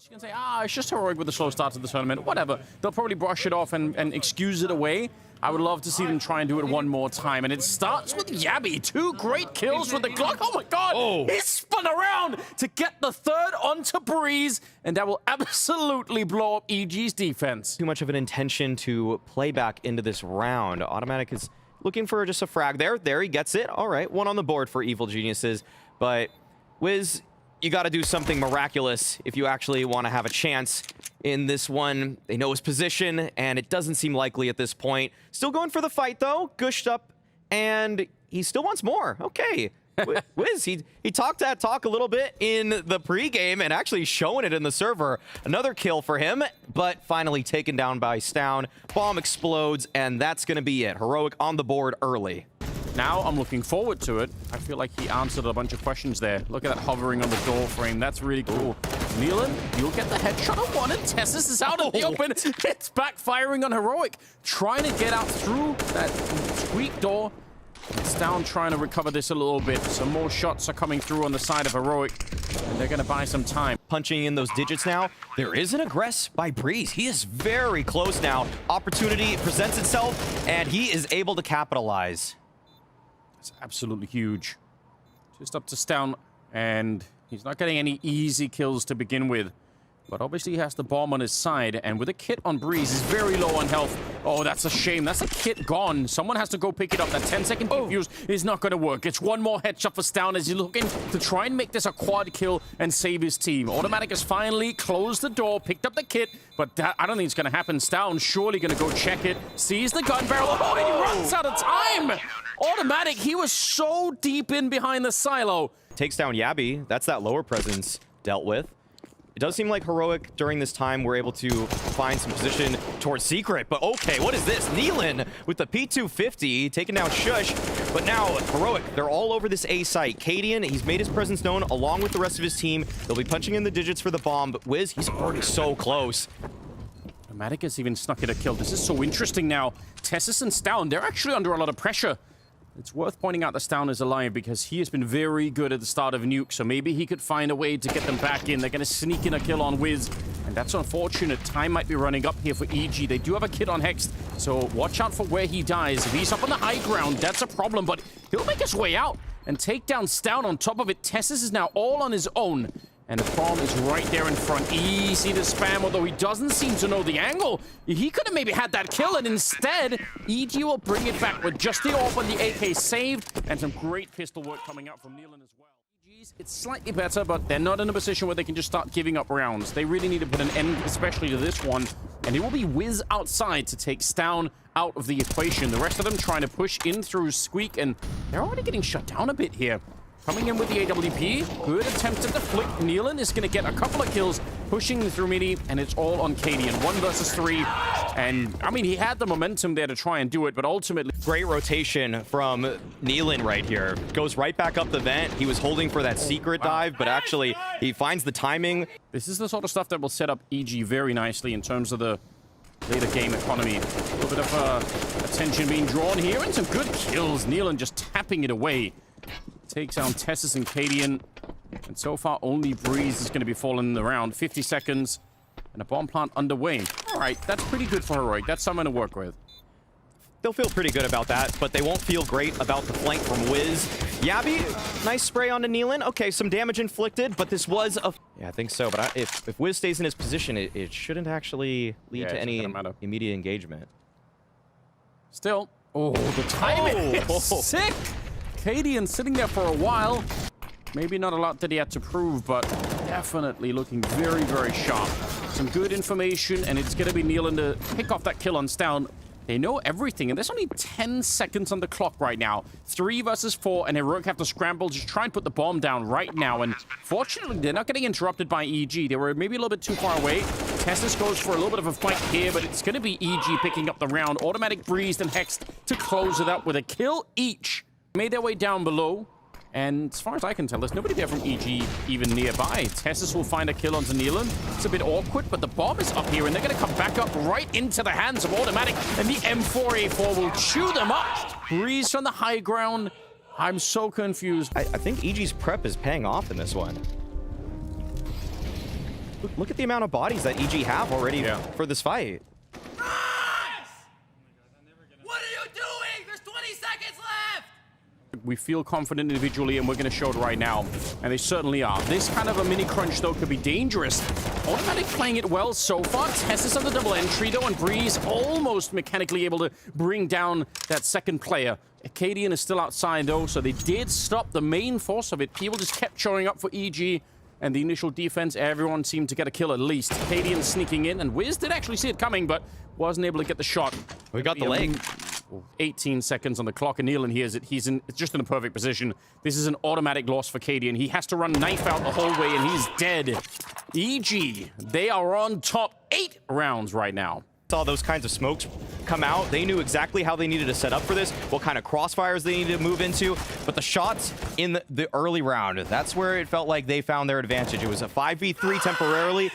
You can say, it's just heroic with the slow start to the tournament. Whatever. They'll probably brush it off and excuse it away. I would love to see them try and do it one more time. And it starts with Yabby. 2 great kills with the Glock. Oh my god! He spun around to get the third onto Breeze. And that will absolutely blow up EG's defense. Too much of an intention to play back into this round. Automatic is looking for just a frag there. There, he gets it. All right, 1 on the board for Evil Geniuses. But Wiz, you got to do something miraculous if you actually want to have a chance in this one. They know his position, and it doesn't seem likely at this point. Still going for the fight, though. Gushed up, and he still wants more. Okay. Wiz, he talked that talk a little bit in the pregame and actually showing it in the server. Another kill for him, but finally taken down by Stown. Bomb explodes, and that's going to be it. Heroic on the board early. Now I'm looking forward to it. I feel like he answered a bunch of questions there. Look at that hovering on the door frame. That's really cool. Nealon, you'll get the headshot on 1, and Tessus is out in the open. It's backfiring on Heroic, trying to get out through that squeak door. It's down, trying to recover this a little bit. Some more shots are coming through on the side of Heroic, and they're going to buy some time. Punching in those digits now. There is an aggress by Breeze. He is very close now. Opportunity presents itself, and he is able to capitalize. It's absolutely huge. Just up to Stown, and he's not getting any easy kills to begin with. But obviously he has the bomb on his side, and with a kit on Breeze, he's very low on health. Oh, that's a shame. That's a kit gone. Someone has to go pick it up. That 10-second defuse is not going to work. It's 1 more headshot for Stown as he's looking to try and make this a quad kill and save his team. Automatic has finally closed the door, picked up the kit, but I don't think it's going to happen. Stown surely going to go check it, sees the gun barrel. Oh, and he runs out of time! Automatic, he was so deep in behind the silo. Takes down Yabby. That's that lower presence dealt with. It does seem like Heroic during this time we're able to find some position towards Secret, but okay, what is this? Nealon with the P250 taking down Shush, but now Heroic, they're all over this A site. Cadian, he's made his presence known along with the rest of his team. They'll be punching in the digits for the bomb, but Wiz, he's already so close. Automatic has even snuck in a kill. This is so interesting now. Tessus and Stown, they're actually under a lot of pressure. It's worth pointing out that Stown is alive because he has been very good at the start of Nuke, so maybe he could find a way to get them back in. They're going to sneak in a kill on Wiz, and that's unfortunate. Time might be running up here for EG. They do have a kid on Hex, so watch out for where he dies. If he's up on the high ground, that's a problem, but he'll make his way out and take down Stown. On top of it, Tessus is now all on his own. And the bomb is right there in front. Easy to spam, although he doesn't seem to know the angle. He could have maybe had that kill, and instead, EG will bring it back with just the AWP and the AK saved, and some great pistol work coming out from Nealon as well. EG's, it's slightly better, but they're not in a position where they can just start giving up rounds. They really need to put an end, especially to this one. And it will be Wiz outside to take Stown out of the equation. The rest of them trying to push in through Squeak, and they're already getting shut down a bit here. Coming in with the AWP, good attempt at the flick. Nealon is going to get a couple of kills, pushing through midi, and it's all on Cadian. 1 versus 3, and I mean, he had the momentum there to try and do it, but ultimately... Great rotation from Nealon right here. Goes right back up the vent. He was holding for that secret dive, but actually, he finds the timing. This is the sort of stuff that will set up EG very nicely in terms of the later game economy. A little bit of attention being drawn here, and some good kills. Nealon just tapping it away. Takes down Tessus and Cadian, and so far only Breeze is going to be falling in the round. 50 seconds, and a bomb plant underway. All right, that's pretty good for Heroic. That's something to work with. They'll feel pretty good about that, but they won't feel great about the flank from Wiz. Yabby, nice spray onto Nealon. Okay, some damage inflicted, but this was a... Yeah, I think so, but if Wiz stays in his position, it shouldn't actually lead to any immediate engagement. Still, the timing is sick! Cadian sitting there for a while. Maybe not a lot that he had to prove, but definitely looking very, very sharp. Some good information, and it's going to be Nealon to pick off that kill on Stown. They know everything, and there's only 10 seconds on the clock right now. 3 versus 4, and Heroic have to scramble, just try and put the bomb down right now. And fortunately, they're not getting interrupted by EG. They were maybe a little bit too far away. Tessus goes for a little bit of a fight here, but it's going to be EG picking up the round. Automatic Breezed and Hexed to close it out with a kill each. Made their way down below, and as far as I can tell, there's nobody there from EG even nearby. Tessus will find a kill onto Nealon. It's a bit awkward, but the bomb is up here, and they're going to come back up right into the hands of Automatic, and the M4A4 will chew them up. Breeze from the high ground. I'm so confused. I think EG's prep is paying off in this one. Look at the amount of bodies that EG have already for this fight. What are you doing? There's 20 seconds left! We feel confident individually, and we're going to show it right now. And they certainly are. This kind of a mini crunch, though, could be dangerous. Automatic playing it well so far. Tessus on the double entry, though, and Breeze almost mechanically able to bring down that second player. Acadian is still outside, though, so they did stop the main force of it. People just kept showing up for EG. And the initial defense, everyone seemed to get a kill at least. Acadian sneaking in, and Wiz did actually see it coming, but wasn't able to get the shot. We got the leg. 18 seconds on the clock, and Nealon hears it. He's just in a perfect position. This is an automatic loss for Acadian. He has to run knife out the whole way, and he's dead. EG, they are on top 8 rounds right now. Saw those kinds of smokes come out. They knew exactly how they needed to set up for this, what kind of crossfires they needed to move into, but the shots in the early round, that's where it felt like they found their advantage. It was a 5v3 temporarily.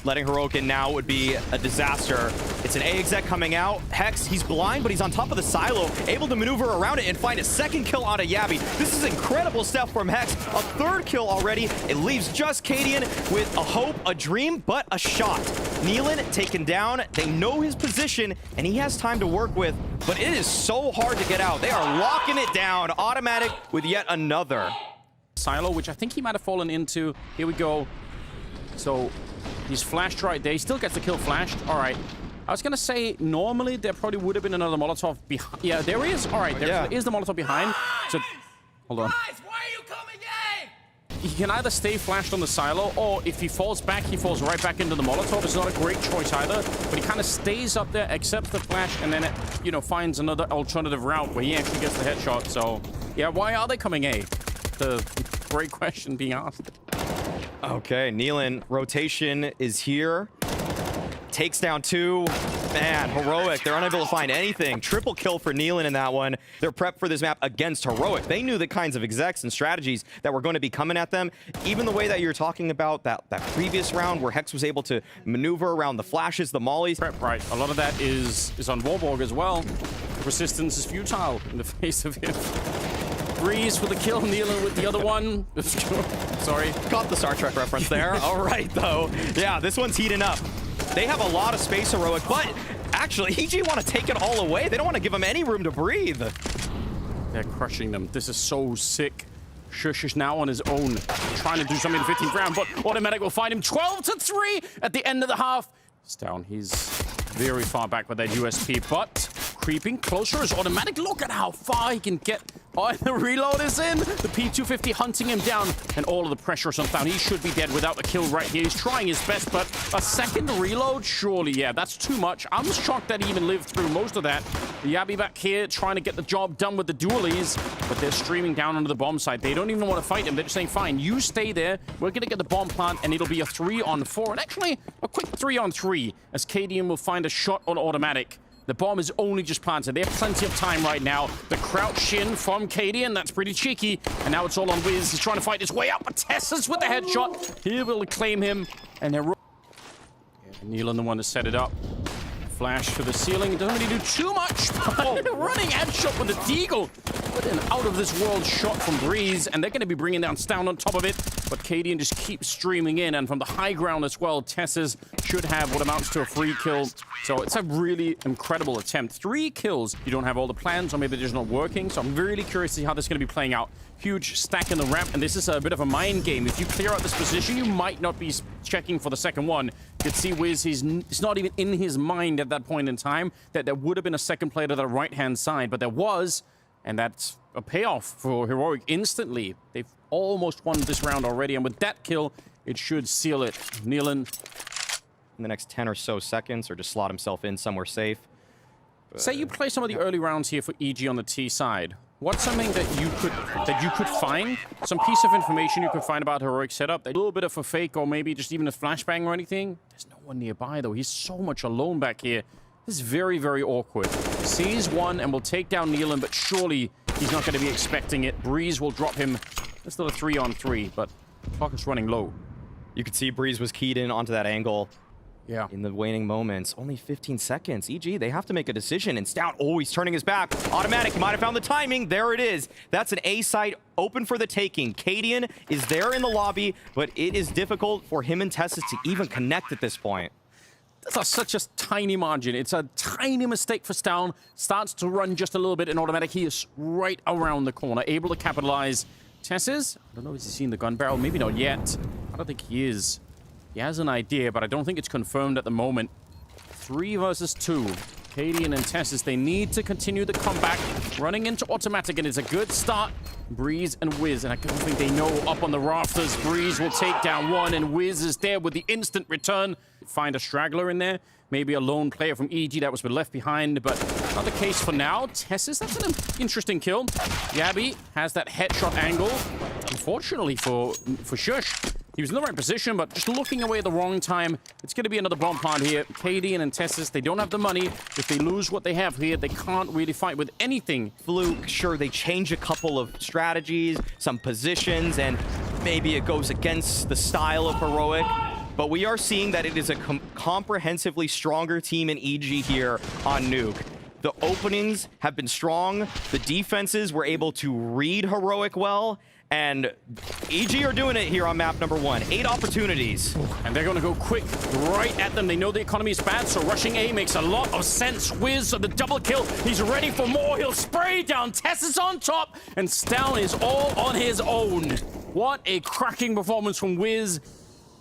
Letting Heroic in now would be a disaster. It's an A exec coming out. Hex, he's blind, but he's on top of the silo, able to maneuver around it and find a second kill on a Yabby. This is incredible stuff from Hex. A third kill already. It leaves just Cadian with a hope, a dream, but a shot. Nealon taken down. They know his position, and he has time to work with, but it is so hard to get out. They are locking it down. Automatic with yet another. Silo, which I think he might have fallen into. Here we go. So he's flashed right there. He still gets the kill flashed. All right. I was going to say, normally there probably would have been another Molotov behind. Yeah, there he is. All right, there is the Molotov behind. So, hold on. Guys, why are you coming in? He can either stay flashed on the silo, or if he falls back, he falls right back into the Molotov. It's not a great choice either, but he kind of stays up there, accepts the flash, and then it, you know, finds another alternative route where he actually gets the headshot. So, yeah, why are they coming A? The great question being asked. Okay, Nealon, rotation is here. Takes down 2. Man, Heroic, they're unable to find anything. Triple kill for Nealon in that one. They're prepped for this map against Heroic. They knew the kinds of execs and strategies that were going to be coming at them. Even the way that you're talking about that previous round where Hex was able to maneuver around the flashes, the mollies. Prep, right. A lot of that is on Warborg as well. Resistance is futile in the face of him. Breeze for the kill, Nealon with the other one. Sorry. Caught the Star Trek reference there. All right, though. Yeah, this one's heating up. They have a lot of space, Heroic, but actually, EG want to take it all away. They don't want to give them any room to breathe. They're crushing them. This is so sick. Shush is now on his own, trying to do something in the 15th round, but Automatic will find him 12-3 at the end of the half. He's down. He's very far back with that USP, but creeping closer is Automatic. Look at how far he can get. Oh, the reload is in. The P250 hunting him down, and all of the pressure is on down. He should be dead without the kill right here. He's trying his best, but a second reload? Surely, yeah, that's too much. I'm shocked that he even lived through most of that. Yabby back here trying to get the job done with the dualies, but they're streaming down onto the bomb site. They don't even want to fight him. They're just saying, fine, you stay there. We're going to get the bomb plant, and it'll be a 3-on-4. And actually, a quick 3-on-3, as Cadian will find a shot on Automatic. The bomb is only just planted. They have plenty of time right now. The crouch in from Cadian, that's pretty cheeky. And now it's all on Wiz. He's trying to fight his way up, but Tessa's with the headshot. He will claim him, and they're... Nealon the one to set it up. Flash for the ceiling. It doesn't really do too much. Running headshot with the Deagle. What an out-of-this-world shot from Breeze, and they're going to be bringing down Stound on top of it. But Cadian just keeps streaming in, and from the high ground as well, Tess's should have what amounts to a free kill. So it's a really incredible attempt. 3 kills. You don't have all the plans, or maybe they're just not working. So I'm really curious to see how this is going to be playing out. Huge stack in the ramp, and this is a bit of a mind game. If you clear out this position, you might not be checking for the second one. You can see Wiz, it's not even in his mind at that point in time that there would have been a second player to the right-hand side, but there was, and that's a payoff for Heroic instantly. They've almost won this round already, and with that kill, it should seal it. Nealon. In the next 10 or so seconds, or just slot himself in somewhere safe. Say you play some of the early rounds here for EG on the T side. What's something that you could find? Some piece of information you could find about Heroic setup? A little bit of a fake, or maybe just even a flashbang or anything? There's no one nearby, though. He's so much alone back here. This is very, very awkward. Sees one and will take down Nealon, but surely he's not going to be expecting it. Breeze will drop him. It's still a 3-on-3, but the clock is running low. You could see Breeze was keyed in onto that angle. Yeah. in the waning moments. Only 15 seconds. EG, they have to make a decision. And Stout, oh, he's turning his back. Automatic, he might have found the timing. There it is. That's an A site open for the taking. Cadian is there in the lobby, but it is difficult for him and Tessus to even connect at this point. That's such a tiny margin. It's a tiny mistake for Stown. Starts to run just a little bit in automatic. He is right around the corner, able to capitalize. Tessus, I don't know if he's seen the gun barrel. Maybe not yet. I don't think he is. He has an idea, but I don't think it's confirmed at the moment. 3 versus 2. Cadian and Tessus, they need to continue the comeback. Running into automatic, and it's a good start. Breeze and Wiz, and I don't think they know up on the rafters. Breeze will take down one, and Wiz is there with the instant return. Find a straggler in there. Maybe a lone player from EG that was left behind, but not the case for now. Tessus, that's an interesting kill. Yabby has that headshot angle. Unfortunately for Shush, he was in the right position, but just looking away at the wrong time. It's going to be another bomb plant here. Cadian and Tessus, they don't have the money. If they lose what they have here, they can't really fight with anything. Fluke, sure, they change a couple of strategies, some positions, and maybe it goes against the style of Heroic. But we are seeing that it is a comprehensively stronger team in EG here on Nuke. The openings have been strong. The defenses were able to read Heroic well. And EG are doing it here on map number 1. 8 opportunities. And they're going to go quick right at them. They know the economy is bad, so rushing A makes a lot of sense. Wiz, the double kill. He's ready for more. He'll spray down. Tess is on top, and Stown is all on his own. What a cracking performance from Wiz.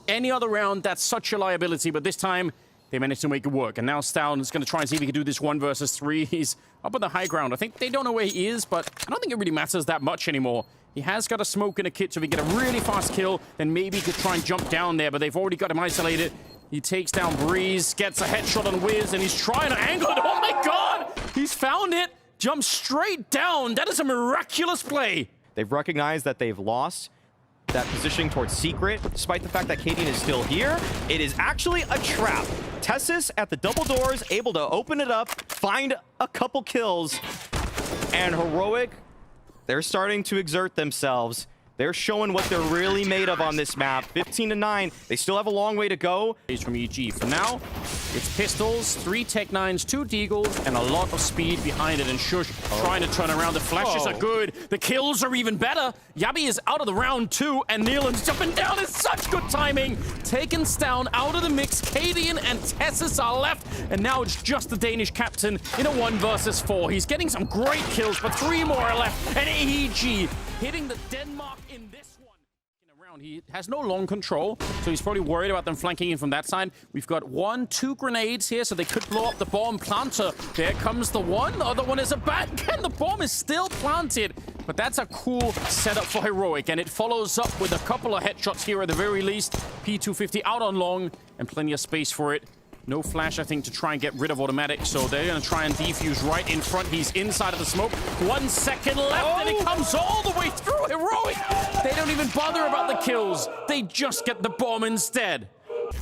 Any other round, that's such a liability, but this time, they managed to make it work. And now Stown is going to try and see if he can do this 1 versus 3. He's up on the high ground. I think they don't know where he is, but I don't think it really matters that much anymore. He has got a smoke in a kit, so if he get a really fast kill, then maybe he could try and jump down there, but they've already got him isolated. He takes down Breeze, gets a headshot on Wiz, and he's trying to angle it. Oh my god! He's found it! Jumps straight down! That is a miraculous play! They've recognized that they've lost that positioning towards Secret, despite the fact that Cadian is still here. It is actually a trap. Tessus at the double doors, able to open it up, find a couple kills, and Heroic, they're starting to exert themselves. They're showing what they're really made of on this map. 15-9. They still have a long way to go. From EG. For now, it's pistols, 3 Tech-9s, 2 Deagles, and a lot of speed behind it. And Shush trying to turn around. The flashes are good. The kills are even better. Yabby is out of the round too, and Neelan's jumping down. It's such good timing. Taking Stown out of the mix. Cadian and Tessus are left, and now it's just the Danish captain in a 1 versus 4. He's getting some great kills, but 3 more are left. And EG hitting the Denmark in this one. Around, he has no long control, so he's probably worried about them flanking in from that side. We've got 1, 2 grenades here, so they could blow up the bomb planter. There comes the one. The other one is a back, and the bomb is still planted. But that's a cool setup for Heroic, and it follows up with a couple of headshots here at the very least. P250 out on long, and plenty of space for it. No flash, I think, to try and get rid of automatic, so they're going to try and defuse right in front. He's inside of the smoke. 1 second left, and it comes all the way through. Heroic! They don't even bother about the kills. They just get the bomb instead.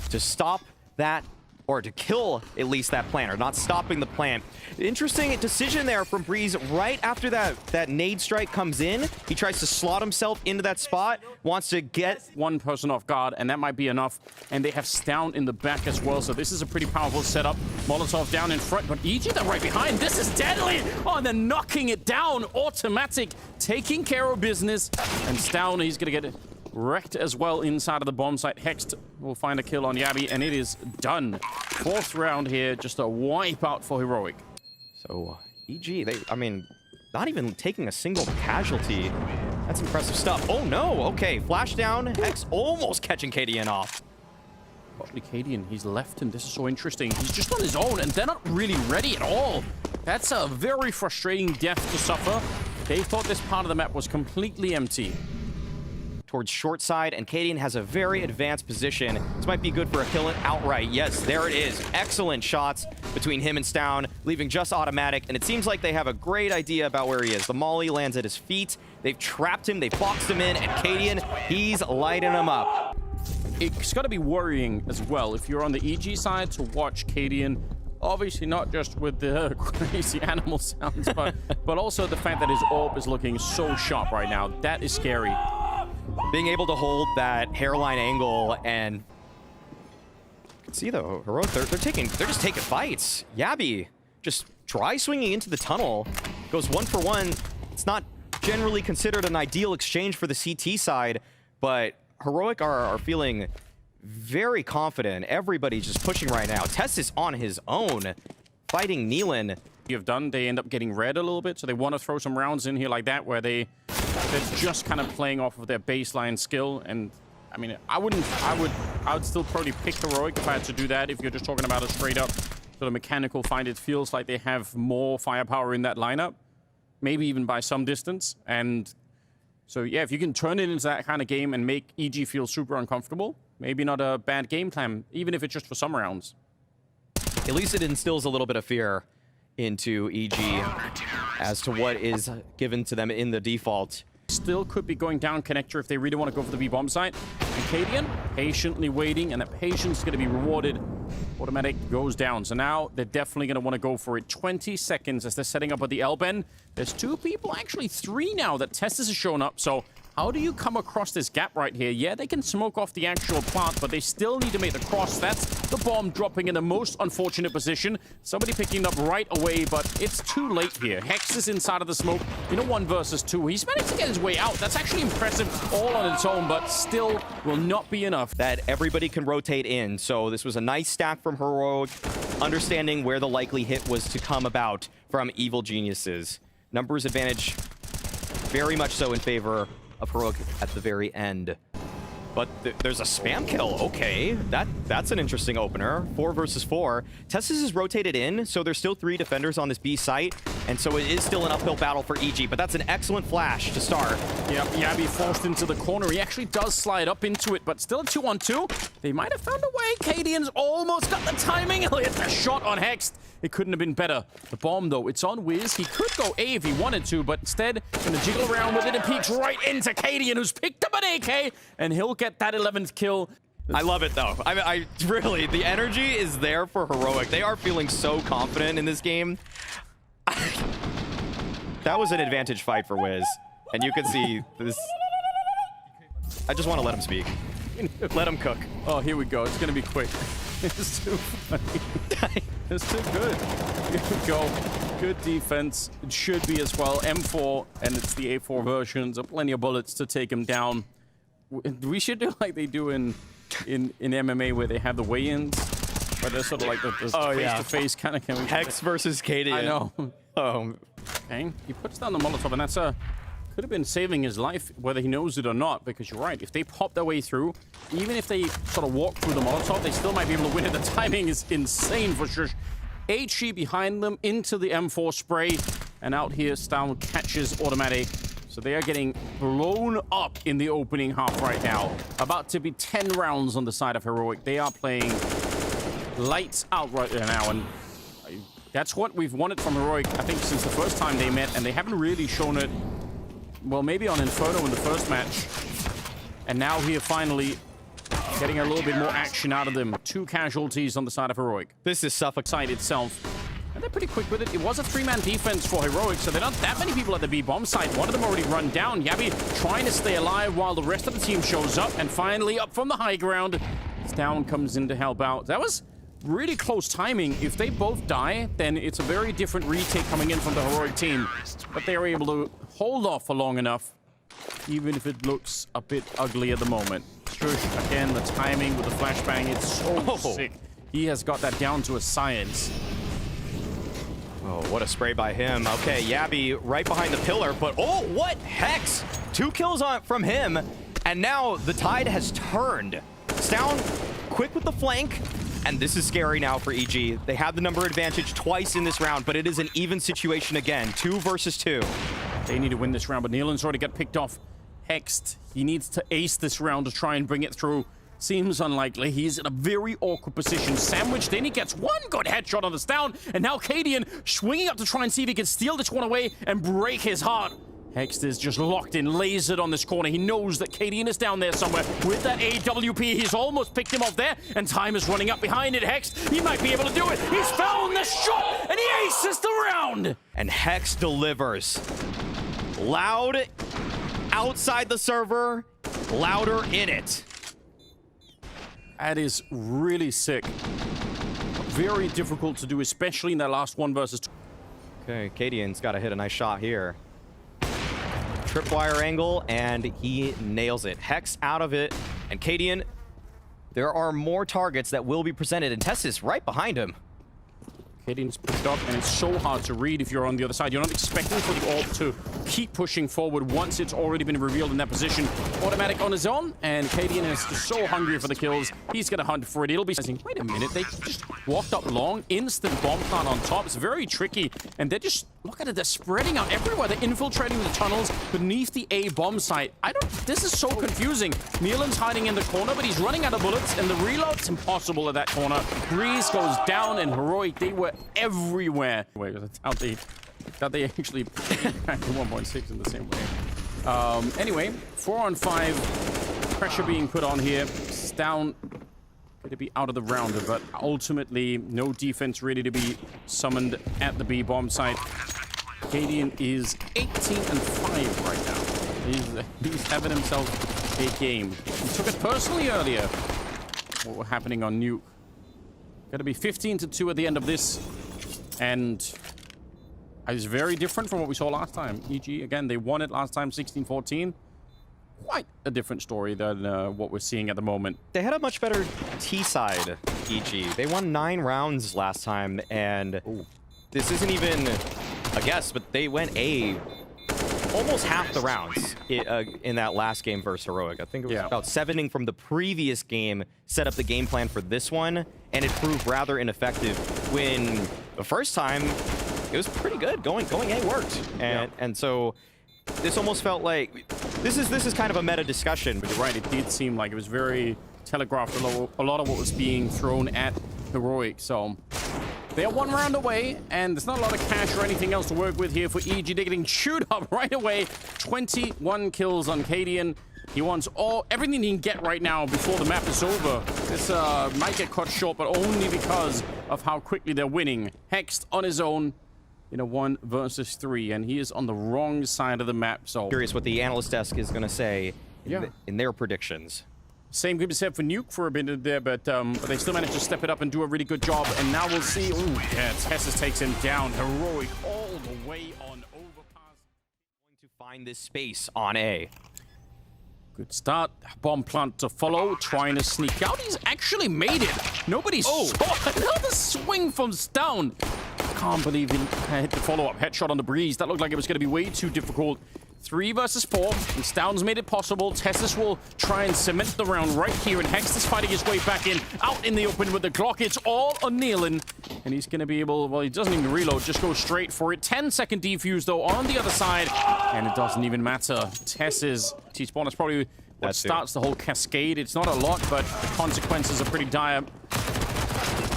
To stop that, or to kill at least that planter, not stopping the plant. Interesting decision there from Breeze right after that nade strike comes in. He tries to slot himself into that spot, wants to get 1 person off guard, and that might be enough. And they have Stown in the back as well, so this is a pretty powerful setup. Molotov down in front, but EG, they're right behind. This is deadly! Oh, and they're knocking it down. Automatic, taking care of business. And Stown, he's gonna get it wrecked as well inside of the bomb site. Hexed will find a kill on Yabby, and it is done. 4th round here, just a wipeout for Heroic. So, EG, I mean, not even taking a single casualty. That's impressive stuff. Oh no, okay, flash down. Hex almost catching Cadian off. Actually, Cadian, he's left him. This is so interesting. He's just on his own, and they're not really ready at all. That's a very frustrating death to suffer. They thought this part of the map was completely empty. Towards short side, and Cadian has a very advanced position. This might be good for a kill it outright. Yes, there it is. Excellent shots between him and Stown, leaving just automatic, and it seems like they have a great idea about where he is. The molly lands at his feet. They've trapped him, they've boxed him in, and Cadian, he's lighting him up. It's got to be worrying as well if you're on the EG side to watch Cadian. Obviously not just with the crazy animal sounds, but also the fact that his orb is looking so sharp right now. That is scary. Being able to hold that hairline angle and See though, Heroic, they're just taking fights. Yabby just dry swinging into the tunnel, goes 1 for 1. It's not generally considered an ideal exchange for the CT side, but Heroic are feeling very confident. Everybody's just pushing right now. Tess is on his own, fighting nykytilan. You've done, they end up getting red a little bit, so they want to throw some rounds in here like that, where they're just kind of playing off of their baseline skill. And I mean, I would still probably pick Heroic if I had to do that. If you're just talking about a straight up sort of mechanical find, it feels like they have more firepower in that lineup, maybe even by some distance. And so yeah, if you can turn it into that kind of game and make EG feel super uncomfortable, maybe not a bad game plan, even if it's just for some rounds. At least it instills a little bit of fear into EG as to what is given to them in the default. Still could be going down connector if they really want to go for the B-bomb site. And Cadian patiently waiting, and that patience is going to be rewarded. Automatic goes down. So now they're definitely going to want to go for it. 20 seconds as they're setting up at the L-bend. There's 2 people, actually 3 now, that Testis has shown up. So how do you come across this gap right here? Yeah, they can smoke off the actual plant, but they still need to make the cross. That's the bomb dropping in the most unfortunate position. Somebody picking it up right away, but it's too late here. Hex is inside of the smoke in a 1 versus 2. He's managed to get his way out. That's actually impressive all on its own, but still will not be enough. That everybody can rotate in. So this was a nice stack from Heroic, understanding where the likely hit was to come about from Evil Geniuses. Numbers advantage very much so in favor of Heroic at the very end. But there's a spam kill. Okay, that's an interesting opener. 4 versus 4. Testis is rotated in, so there's still 3 defenders on this B site, and so it is still an uphill battle for EG, but that's an excellent flash to start. Yep, Yabby forced into the corner. He actually does slide up into it, but still a 2-on-2. They might have found a way. Cadian's almost got the timing. He'll hit the shot on Hex. It couldn't have been better. The bomb, though, it's on Wiz. He could go A if he wanted to, but instead, gonna jiggle around with it and peeks right into Cadian, who's picked up an AK, and he'll get that 11th kill. I love it, though. I really, the energy is there for Heroic. They are feeling so confident in this game. That was an advantage fight for Wiz, and you can see this. I just want to let him speak. Let him cook. Oh, here we go. It's gonna be quick. It's too funny. It's too good. Here we go. Good defense. It should be as well. M4, and it's the A4 version, so plenty of bullets to take him down. We should do like they do in MMA, where they have the weigh-ins, where they're sort of like the face-to-face kind of. Hex versus Cadian. I know. Oh. Okay. He puts down the Molotov, and that's a... could have been saving his life, whether he knows it or not, because you're right. If they pop their way through, even if they sort of walk through the Molotov, they still might be able to win it. The timing is insane for sure. HE behind them into the M4 spray, and out here, Stown catches Automatic. So they are getting blown up in the opening half right now. About to be 10 rounds on the side of Heroic. They are playing lights out right now, and that's what we've wanted from Heroic, I think, since the first time they met, and they haven't really shown it. Well, maybe on Inferno in the first match. And now here, finally, getting a little bit more action out of them. 2 casualties on the side of Heroic. This is Suffolk Side itself. And they're pretty quick with it. It was a 3-man defense for Heroic, so they're not that many people at the B-bomb site. One of them already run down. Yabby trying to stay alive while the rest of the team shows up. And finally, up from the high ground, Stown comes in to help out. That was really close timing. If they both die, then it's a very different retake coming in from the Heroic team. But they are able to hold off for long enough, even if it looks a bit ugly at the moment. Shush, again, the timing with the flashbang, it's so sick. He has got that down to a science. Oh, what a spray by him. Okay, Yabby right behind the pillar, but oh, what? Hex! 2 kills from him, and now the tide has turned. Stown quick with the flank, and this is scary now for EG. They have the number advantage twice in this round, but it is an even situation again. 2 versus 2. They need to win this round, but nykytilan's already got picked off. Hexed. He needs to ace this round to try and bring it through. Seems unlikely. He's in a very awkward position. Sandwiched in. He gets 1 good headshot on the Stown. And now Cadian swinging up to try and see if he can steal this one away and break his heart. Hext is just locked in, lasered on this corner. He knows that Cadian is down there somewhere with that AWP. He's almost picked him off there, and time is running up behind it. Hext, he might be able to do it. He's found the shot, and he aces the round. And Hex delivers. Loud outside the server, louder in it. That is really sick. Very difficult to do, especially in that last 1 versus 2. Okay, Cadian's got to hit a nice shot here. Tripwire angle, and he nails it. Hex out of it, and Cadian, there are more targets that will be presented, and Tess is right behind him. Cadian's pushed up, and it's so hard to read if you're on the other side. You're not expecting for the AWP to keep pushing forward once it's already been revealed in that position. Automatic on his own, and Cadian is just so hungry for the kills. He's going to hunt for it. It'll be saying, wait a minute, they just walked up long, instant bomb plant on top. It's very tricky, and they're just, look at it, they're spreading out everywhere. They're infiltrating the tunnels beneath the A bomb site. This is so confusing. Nealen's hiding in the corner, but he's running out of bullets, and the reload's impossible at that corner. Breeze goes down, and Heroic, they were everywhere. Wait, that they actually back to 1.6 in the same way. Anyway, 4-on-5, pressure being put on here. It's down, going to be out of the round, but ultimately no defense really to be summoned at the B bomb site. Cadian is 18-5 right now. He's having himself a game. He took it personally earlier. What was happening on Nuke? Going to be 15-2 at the end of this, and it's very different from what we saw last time. EG, again, they won it last time, 16-14. Quite a different story than what we're seeing at the moment. They had a much better T-side, EG. They won 9 rounds last time, and this isn't even a guess, but they went A almost half the rounds in that last game versus Heroic. I think it was about 7ing from the previous game, set up the game plan for this one, and it proved rather ineffective when the first time it was pretty good. Going A worked. And so this almost felt like this is kind of a meta discussion. But you're right, it did seem like it was very telegraphed, a lot of what was being thrown at Heroic. So they are 1 round away, and there's not a lot of cash or anything else to work with here for EG. They're getting chewed up right away. 21 kills on Cadian. He wants everything he can get right now before the map is over. This might get cut short, but only because of how quickly they're winning. Hexed on his own in a 1 versus 3, and he is on the wrong side of the map. So curious what the analyst desk is going to say in their predictions. Same could be said for Nuke for a bit there, but they still managed to step it up and do a really good job. And now we'll see. Ooh, yeah, Tessus takes him down. Heroic all the way on overpass. Going to find this space on A. Good start. Bomb plant to follow. Trying to sneak out. He's actually made it. Nobody saw another swing from Stown. Can't believe he hit the follow-up headshot on the breeze. That looked like it was going to be way too difficult. 3 versus 4, and Stown's made it possible. Tessus will try and cement the round right here, and Hex is fighting his way back in, out in the open with the Glock. It's all on Nealen, and he's going to be able, well, he doesn't even reload, just go straight for it. 10-second defuse, though, on the other side, and it doesn't even matter. Tess's T-spawn is probably what starts the whole cascade. It's not a lot, but the consequences are pretty dire.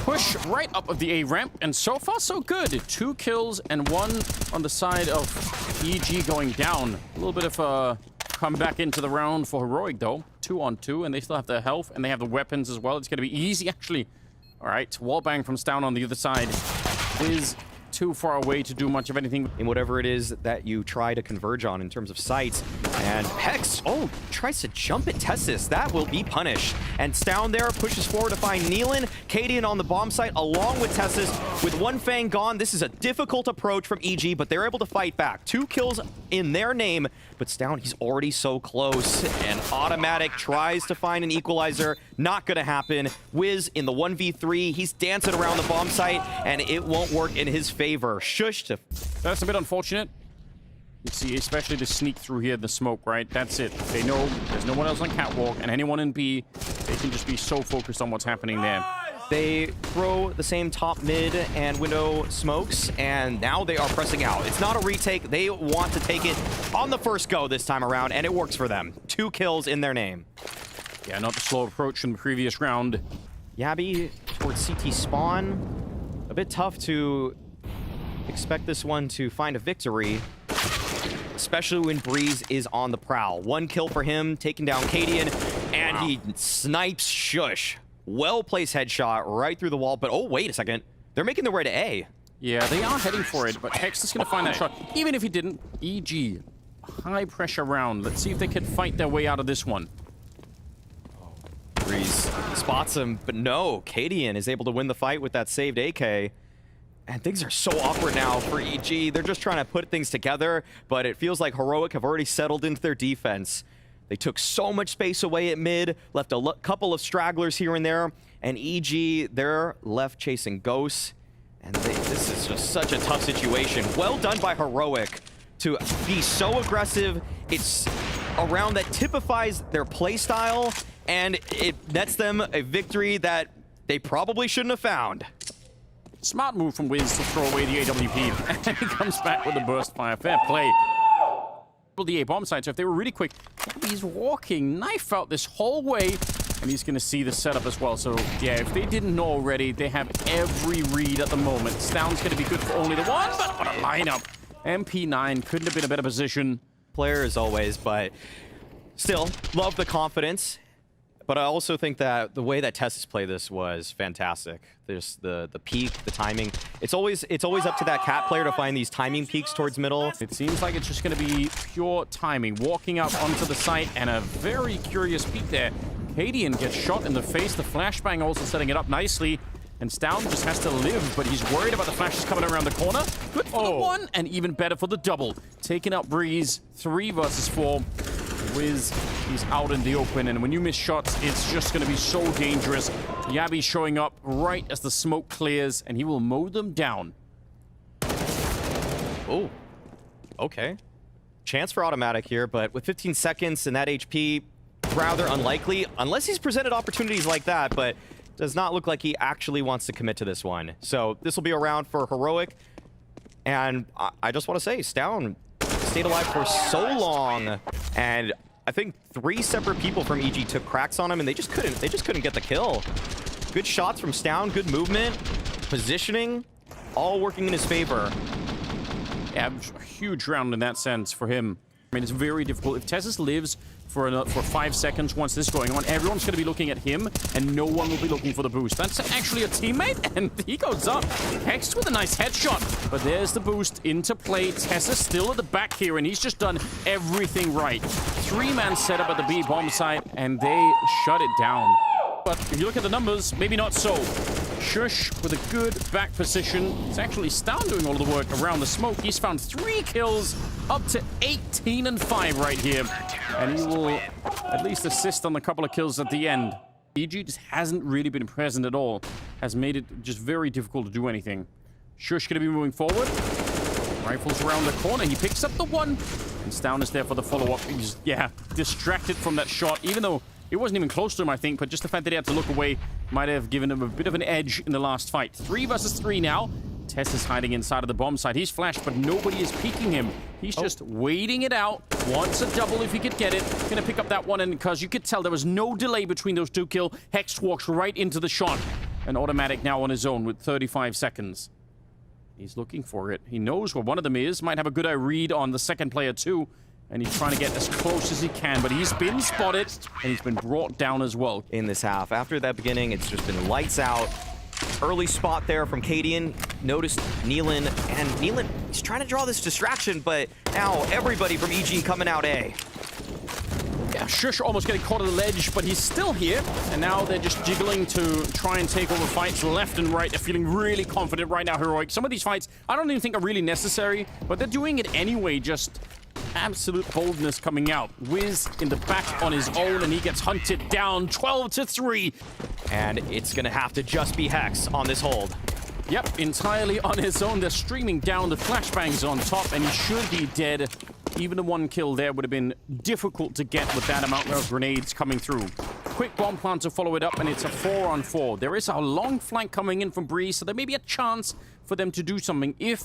Push right up of the A ramp, and so far so good. 2 kills and 1 on the side of EG going down. A little bit of a comeback into the round for Heroic though. 2-on-2, and they still have the health and they have the weapons as well. It's going to be easy actually. All right, wallbang from Stown on the other side is too far away to do much of anything. In whatever it is that you try to converge on in terms of sights. And Hex, tries to jump at Tessus. That will be punished. And Stown there pushes forward to find Nealen. Cadian on the bomb site along with Tessus. With 1 Fang gone, this is a difficult approach from EG, but they're able to fight back. 2 kills in their name, but Stown, he's already so close. And Automatic tries to find an equalizer. Not gonna happen. Wiz in the 1v3, he's dancing around the bomb site, and it won't work in his favor. Shushed. That's a bit unfortunate. You see, especially the sneak through here, the smoke, right? That's it. They know there's no one else on catwalk, and anyone in B, they can just be so focused on what's happening there. They throw the same top, mid, and window smokes, and now they are pressing out. It's not a retake. They want to take it on the first go this time around, and it works for them. 2 kills in their name. Yeah, not the slow approach from the previous round. Yabby towards CT spawn. A bit tough to expect this one to find a victory, especially when Breeze is on the prowl. 1 kill for him, taking down Cadian, and he snipes Shush. Well-placed headshot right through the wall, but oh, wait a second. They're making their way to A. Yeah, they are heading for it, but Hex is going to find that shot. Even if he didn't, EG, high-pressure round. Let's see if they can fight their way out of this one. Breeze is spots him, but no, Cadian is able to win the fight with that saved AK. And things are so awkward now for EG. They're just trying to put things together, but it feels like Heroic have already settled into their defense. They took so much space away at mid, left a couple of stragglers here and there, and EG, they're left chasing ghosts. And this is just such a tough situation. Well done by Heroic to be so aggressive. It's a round that typifies their play style, and it nets them a victory that they probably shouldn't have found. Smart move from Wiz to throw away the AWP. And he comes back with the burst fire. Fair play. The A bomb side, so if they were really quick, he's walking knife out this whole way, and he's going to see the setup as well. So, yeah, if they didn't know already, they have every read at the moment. Stound's going to be good for only the one, but what a lineup. MP9 couldn't have been a better position. Player as always, but still, love the confidence. But I also think that the way that Tessus played this was fantastic. There's the peak, the timing. It's always up to that cat player to find these timing peaks towards middle. It seems like it's just going to be pure timing. Walking up onto the site, and a very curious peek there. Cadian gets shot in the face. The flashbang also setting it up nicely. And Stound just has to live, but he's worried about the flashes coming around the corner. Good for the one, and even better for the double. Taking out Breeze, 3 versus 4. Wiz, he's out in the open, and when you miss shots, it's just going to be so dangerous. Yabi showing up right as the smoke clears, and he will mow them down. Oh, okay. Chance for automatic here, but with 15 seconds and that HP, rather unlikely, unless he's presented opportunities like that, but does not look like he actually wants to commit to this one. So this will be a round for Heroic, and I just want to say, Stound stayed alive for so long, and I think 3 separate people from EG took cracks on him, and they just couldn't get the kill. Good shots from Stound, good movement, positioning, all working in his favor. Yeah, a huge round in that sense for him. I mean, it's very difficult. If Tessus lives for 5 seconds once this is going on, everyone's going to be looking at him, and no one will be looking for the boost. That's actually a teammate, and he goes up. Hex with a nice headshot, but there's the boost into play. Tessus still at the back here, and he's just done everything right. 3-man setup at the B bomb site, and they shut it down. But if you look at the numbers, maybe not so. Shush with a good back position. It's actually Stound doing all of the work around the smoke. He's found 3 kills, up to 18 and 5 right here. And he will at least assist on a couple of kills at the end. EG just hasn't really been present at all. Has made it just very difficult to do anything. Shush going to be moving forward. Rifles around the corner. He picks up the one. And Stound is there for the follow-up. He's, yeah, distracted from that shot, even though it wasn't even close to him, I think, but just the fact that he had to look away might have given him a bit of an edge in the last fight. 3 versus 3 now. Tess is hiding inside of the bomb site. He's flashed, but nobody is peeking him. He's just waiting it out. Wants a double if he could get it. Gonna pick up that one, and because you could tell there was no delay between those 2 kills, Hex walks right into the shot. An automatic now on his own with 35 seconds. He's looking for it. He knows where one of them is. Might have a good eye read on the second player too. And he's trying to get as close as he can, but he's been spotted, and he's been brought down as well. In this half, after that beginning, it's just been lights out. Early spot there from Cadian. Noticed Nealon, and Nealon, he's trying to draw this distraction, but now everybody from EG coming out A. Yeah, Shush almost getting caught on the ledge, but he's still here. And now they're just jiggling to try and take over fights left and right. They're feeling really confident right now, Heroic. Some of these fights, I don't even think are really necessary, but they're doing it anyway, just absolute boldness coming out. Wiz in the back on his own, and he gets hunted down 12-3. And it's gonna have to just be Hex on this hold. Yep, entirely on his own. They're streaming down. The flashbangs on top, and he should be dead. Even the 1 kill there would have been difficult to get with that amount of grenades coming through. Quick bomb plant to follow it up, and it's a 4-on-4. There is a long flank coming in from Breeze, so there may be a chance for them to do something if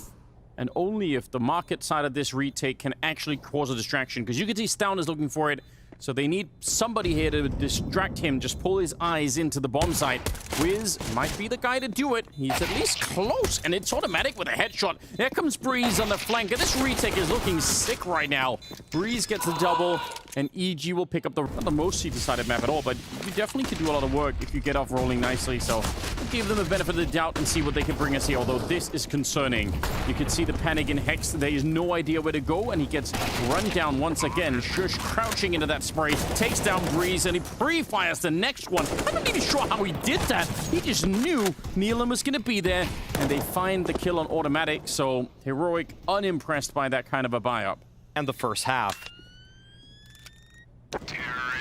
and only if the market side of this retake can actually cause a distraction, because you can see Stound is looking for it, so they need somebody here to distract him, just pull his eyes into the bomb site. Wiz might be the guy to do it. He's at least close, and it's automatic with a headshot. Here comes Breeze on the flank, and this retake is looking sick right now. Breeze gets the double, and EG will pick up not the most decided map at all, but you definitely could do a lot of work if you get off rolling nicely. So give them the benefit of the doubt and see what they can bring us here, although this is concerning. You can see the panic in Hex. There is no idea where to go, and he gets run down once again. Shush crouching into that spray, takes down Breeze, and he pre-fires the next one. I'm not even sure how he did that. He just knew nykytilan was going to be there, and they find the kill on automatic. So Heroic unimpressed by that kind of a buy-up. And the first half.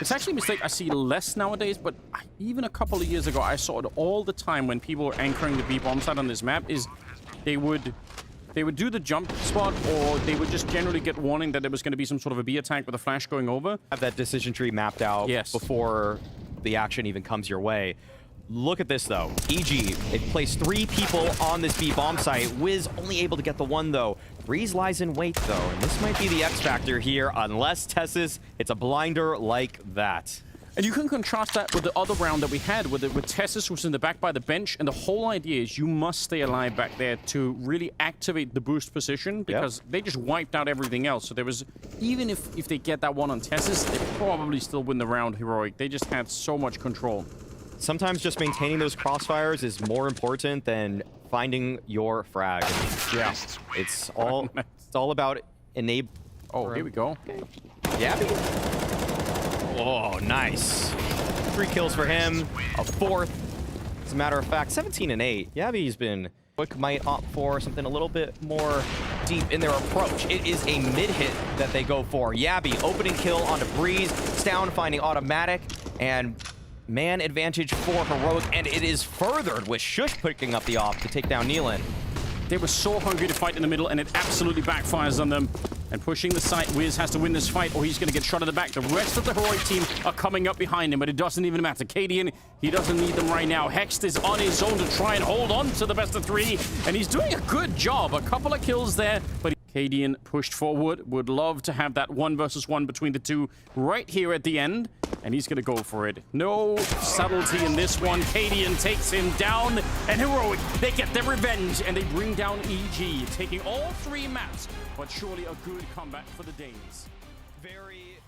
It's actually a mistake I see less nowadays, but even a couple of years ago, I saw it all the time when people were anchoring the B bomb site on this map. Is they would do the jump spot, or they would just generally get warning that there was going to be some sort of a B attack with a flash going over. Have that decision tree mapped out before the action even comes your way. Look at this, though. EG, they've placed 3 people on this B bomb site. Wiz only able to get the 1, though. Breeze lies in wait, though, and this might be the X factor here. Unless Tessis, it's a blinder like that. And you can contrast that with the other round that we had, with Tessis, who was in the back by the bench, and the whole idea is you must stay alive back there to really activate the boost position, because they just wiped out everything else. So there was, even if they get that one on Tessis, they probably still win the round, Heroic. They just had so much control. Sometimes just maintaining those crossfires is more important than finding your frag. Yeah. It's all about enable. Oh, here we go. Okay. Yabby. Oh, nice. 3 kills for him. A 4th. As a matter of fact, 17 and 8. Yabby's been quick, might opt for something a little bit more deep in their approach. It is a mid-hit that they go for. Yabby, opening kill onto Breeze. Down, finding automatic, and man advantage for Heroic, and it is furthered with Shush picking up the off to take down nykytilan. They were so hungry to fight in the middle, and it absolutely backfires on them. And pushing the site, Wiz has to win this fight, or he's going to get shot in the back. The rest of the Heroic team are coming up behind him, but it doesn't even matter. Cadian, he doesn't need them right now. Hext is on his own to try and hold on to the best of 3, and he's doing a good job. A couple of kills there, but Cadian pushed forward. Would love to have that 1 versus 1 between the two right here at the end, and he's going to go for it. No subtlety in this one. Cadian takes him down, and Heroic, they get their revenge, and they bring down EG, taking all 3 maps, but surely a good comeback for the Danes. Very